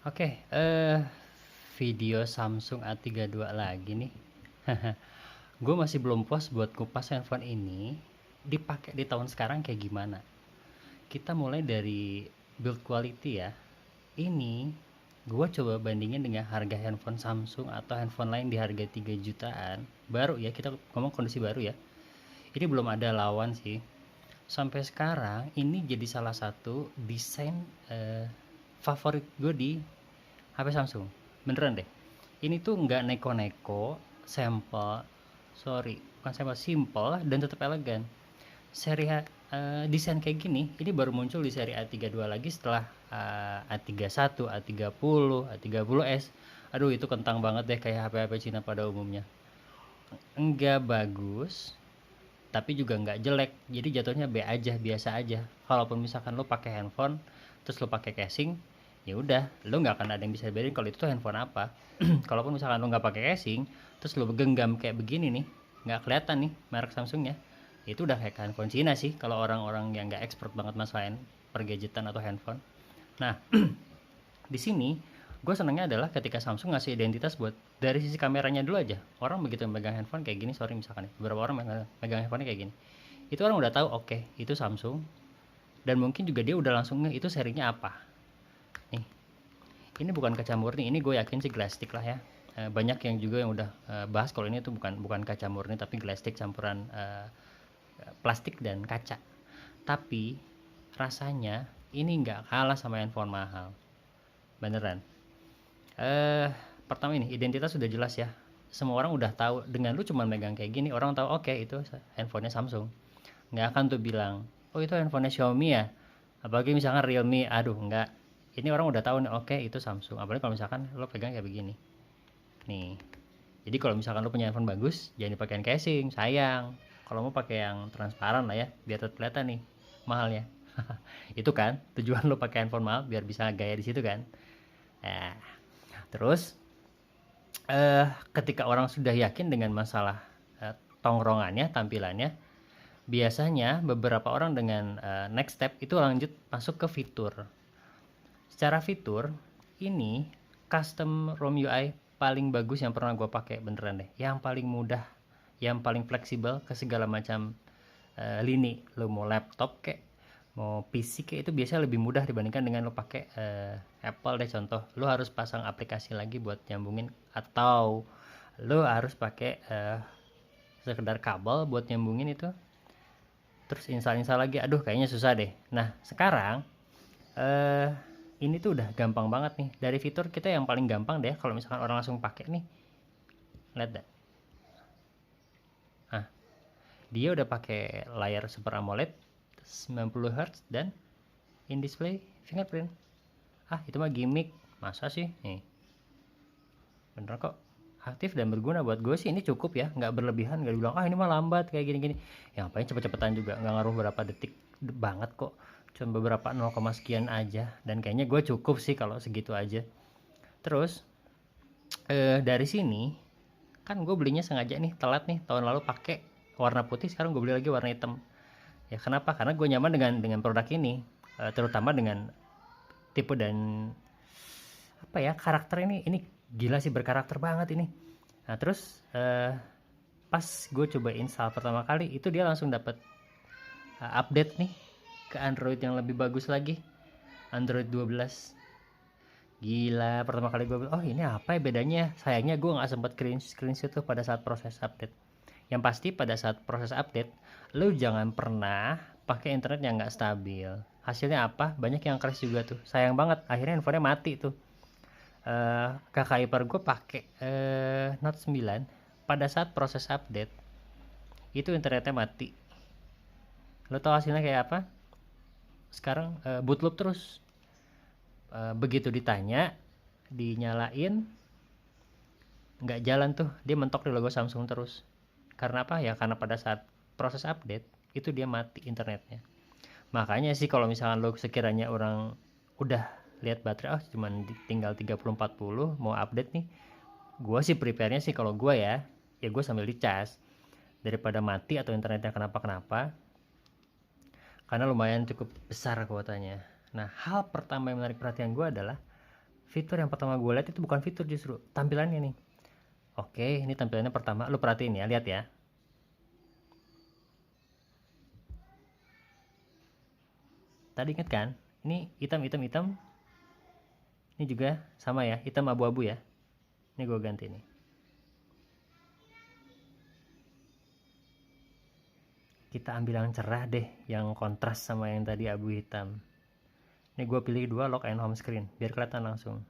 Oke, video Samsung A32 lagi nih. Gue masih belum puas buat kupas handphone ini dipakai di tahun sekarang kayak gimana. Kita mulai dari build quality ya. Ini gue coba bandingin dengan harga handphone Samsung atau handphone lain di harga 3 jutaan. Baru ya, kita ngomong kondisi baru ya. Ini belum ada lawan sih. Sampai sekarang ini jadi salah satu desain favorit gue di HP Samsung. Beneran deh. Ini tuh nggak neko-neko, simple, sorry, bukan simple, simple dan tetap elegan. Seri desain kayak gini, ini baru muncul di seri A32 lagi setelah A31, A30, A30s. Aduh, itu kentang banget deh kayak HP-HP Cina pada umumnya. Enggak bagus, tapi juga nggak jelek. Jadi jatuhnya B aja, biasa aja. Kalaupun misalkan lo pakai handphone, terus lo pakai casing, ya udah, lo nggak akan ada yang bisa bedain kalau itu tuh handphone apa. Kalaupun misalkan lo nggak pakai casing, terus lo genggam kayak begini nih, nggak kelihatan nih merek Samsungnya, itu udah kayak handphone Cina sih kalau orang-orang yang nggak expert banget masalahin pergadgetan atau handphone. Nah, di sini gue senengnya adalah ketika Samsung ngasih identitas buat dari sisi kameranya dulu aja. Orang begitu megang handphone kayak gini, sorry misalkan beberapa orang megang handphone kayak gini, itu orang udah tahu oke, itu Samsung. Dan mungkin juga dia udah langsung itu serinya apa. Nih, ini bukan kaca murni, ini gue yakin sih glass-stick lah ya. Banyak yang juga yang udah bahas kalau ini tuh bukan kaca murni tapi glass-stick campuran plastik dan kaca. Tapi rasanya ini nggak kalah sama handphone mahal, beneran. eh Pertama, ini identitas sudah jelas ya. Semua orang udah tahu, dengan lu cuma megang kayak gini orang tahu oke, itu handphonenya Samsung. Nggak akan tuh bilang oh itu handphonenya Xiaomi ya, apalagi misalkan Realme. Aduh, nggak. Ini orang udah tahu nih, oke itu Samsung. Apalagi kalau misalkan lo pegang kayak begini nih. Jadi kalau misalkan lo punya handphone bagus, jangan dipakein casing, sayang. Kalau mau pakai yang transparan lah ya, biar tetap kelihatan nih mahalnya. Itu kan tujuan lo pakai handphone mahal, biar bisa gaya di situ kan. Nah, terus ketika orang sudah yakin dengan masalah tongkrongannya, tampilannya, biasanya beberapa orang dengan next step itu lanjut masuk ke fitur. Secara fitur, ini custom ROM UI paling bagus yang pernah gue pakai, beneran deh. Yang paling mudah, yang paling fleksibel ke segala macam lini. Lo mau laptop kayak mau PC kayak, itu biasanya lebih mudah dibandingkan dengan lo pakai Apple deh. Contoh, lo harus pasang aplikasi lagi buat nyambungin, atau lo harus pakai sekedar kabel buat nyambungin itu, terus install lagi. Aduh, kayaknya susah deh. Nah, sekarang eh ini tuh udah gampang banget nih. Dari fitur kita yang paling gampang deh kalau misalkan orang langsung pakai nih, lihat dah. Nah, dia udah pakai layar Super AMOLED 90 Hz dan in display fingerprint. Itu mah gimmick, masa sih? Nih, bener kok, aktif dan berguna. Buat gue sih ini cukup ya, nggak berlebihan. Nggak dibilang ini mah lambat kayak gini-gini. Ya ngapain cepet-cepetan juga, nggak ngaruh berapa detik banget kok, cuma beberapa 0, sekian aja. Dan kayaknya gue cukup sih kalau segitu aja. Terus dari sini kan gue belinya sengaja nih telat nih, tahun lalu pakai warna putih, sekarang gue beli lagi warna hitam. Ya kenapa? Karena gue nyaman dengan produk ini, terutama dengan tipe dan apa ya, karakter ini gila sih, berkarakter banget ini. Nah, terus pas gue coba install pertama kali itu dia langsung dapat update nih ke Android yang lebih bagus lagi, Android 12. Gila, pertama kali gue bilang, oh ini apa ya bedanya. Sayangnya gue nggak sempat screenshot tuh pada saat proses update. Yang pasti pada saat proses update, lu jangan pernah pakai internet yang nggak stabil. Hasilnya apa? Banyak yang crash juga tuh. Sayang banget, akhirnya handphonenya mati tuh. Kakak ipar gue pakai Note 9, pada saat proses update itu internetnya mati. Lo tau hasilnya kayak apa? Sekarang boot loop terus. Begitu ditanya, dinyalain, nggak jalan tuh, dia mentok di logo Samsung terus. Karena apa ya? Karena pada saat proses update itu dia mati internetnya. Makanya sih kalau misalkan lo sekiranya orang udah lihat baterai, cuman tinggal 30-40 mau update nih, gue sih prepare-nya sih kalau gue ya gue sambil dicas daripada mati atau internetnya kenapa-kenapa, karena lumayan cukup besar kuotanya. Nah, hal pertama yang menarik perhatian gue adalah Fitur yang pertama gue lihat itu bukan fitur, justru tampilannya nih. Oke, ini tampilannya pertama, lu perhatiin ya, lihat ya. Tadi inget kan, ini hitam. Ini juga sama ya, hitam abu-abu ya. Ini gue ganti nih. Kita ambil yang cerah deh, yang kontras sama yang tadi abu hitam. Ini gue pilih 2 lock and home screen, biar kelihatan langsung.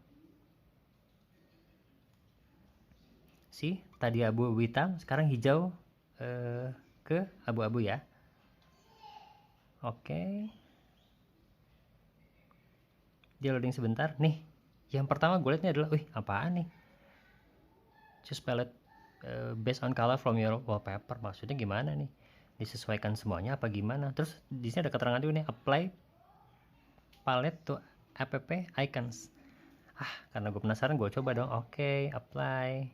Tadi abu hitam, sekarang hijau ke abu-abu ya. Oke. Dia loading sebentar. Nih, yang pertama gue liatnya adalah, wih apaan nih? Choose palette based on color from your wallpaper. Maksudnya gimana nih? Disesuaikan semuanya apa gimana? Terus di sini ada keterangan juga nih, apply palette to app icons. Karena gue penasaran, gue coba dong. Oke, apply.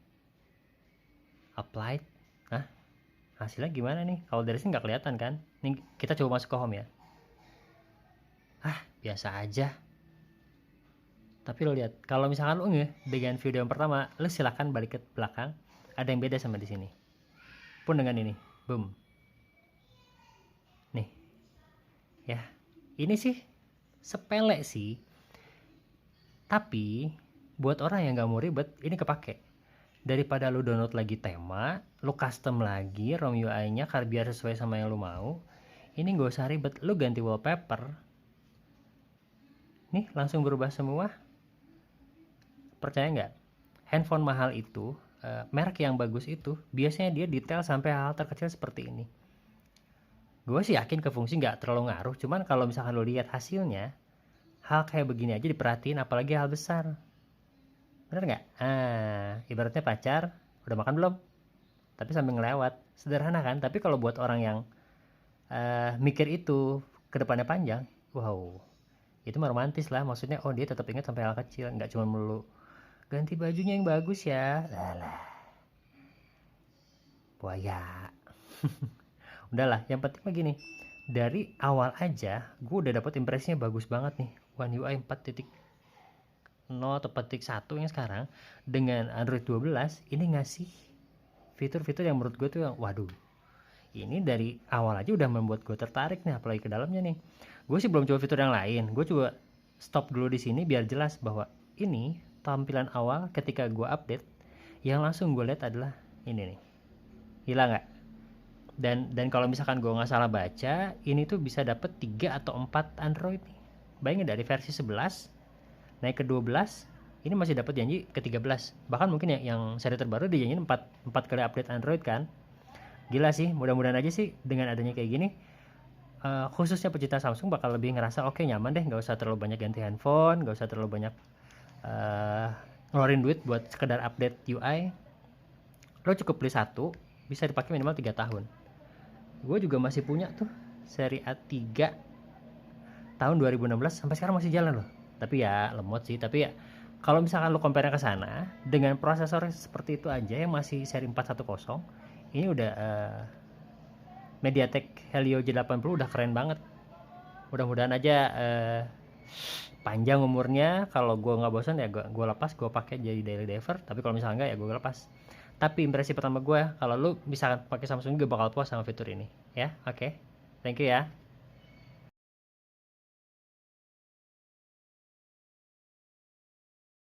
Hasilnya gimana nih? Kalau dari sini nggak kelihatan kan? Nih kita coba masuk ke home ya. Biasa aja. Tapi lo lihat, kalau misalkan lo dengan video yang pertama, lo silahkan balik ke belakang. Ada yang beda sama di sini. Pun dengan ini, boom. Nih, ya, ini sih sepele sih. Tapi buat orang yang nggak mau ribet, ini kepake. Daripada lo download lagi tema, lo custom lagi ROM UI-nya biar sesuai sama yang lo mau. Ini nggak usah ribet, lo ganti wallpaper. Nih langsung berubah semua. Percaya nggak? Handphone mahal itu, merek yang bagus itu, biasanya dia detail sampai hal terkecil seperti ini. Gue sih yakin ke fungsi nggak terlalu ngaruh, cuman kalau misalkan lo lihat hasilnya, hal kayak begini aja diperhatiin, apalagi hal besar. Bener nggak? Ibaratnya pacar, udah makan belum? Tapi sambil ngelewat. Sederhana kan? Tapi kalau buat orang yang mikir itu ke depannya panjang, wow, itu mah romantis lah. Maksudnya, dia tetap ingat sampai hal kecil, nggak cuma melulu ganti bajunya yang bagus ya. Buaya. Udahlah, yang penting begini. Dari awal aja, gue udah dapet impresinya bagus banget nih. One UI 4.0 atau 4.1 yang sekarang dengan Android 12 ini ngasih fitur-fitur yang menurut gue tuh yang waduh. Ini dari awal aja udah membuat gue tertarik nih, apalagi ke dalamnya nih. Gue sih belum coba fitur yang lain. Gue coba stop dulu di sini biar jelas bahwa ini tampilan awal ketika gue update. Yang langsung gue lihat adalah ini nih. Gila nggak? Dan kalau misalkan gue nggak salah baca, ini tuh bisa dapet 3 atau 4 Android nih. Bayangin dari versi 11 naik ke 12, ini masih dapat janji ke 13. Bahkan mungkin yang seri terbaru dijanjiin 4 kali update Android kan. Gila sih, mudah-mudahan aja sih dengan adanya kayak gini, khususnya pecinta Samsung bakal lebih ngerasa oke, nyaman deh, nggak usah terlalu banyak ganti handphone, nggak usah terlalu banyak ngeluarin duit buat sekedar update UI. Lo cukup beli satu, bisa dipakai minimal 3 tahun. Gue juga masih punya tuh seri A3 tahun 2016 sampai sekarang masih jalan loh. Tapi ya lemot sih, tapi ya kalau misalkan lo compare ke sana dengan prosesor seperti itu aja yang masih seri 410, ini udah MediaTek Helio G80 udah keren banget. Mudah-mudahan aja panjang umurnya. Kalau gue nggak bosan ya gue lepas, gue pakai jadi daily driver. Tapi kalau misalnya nggak ya gue lepas. Tapi impresi pertama gue, kalau lu misalkan pakai Samsung gue bakal puas sama fitur ini ya. Oke. Thank you ya.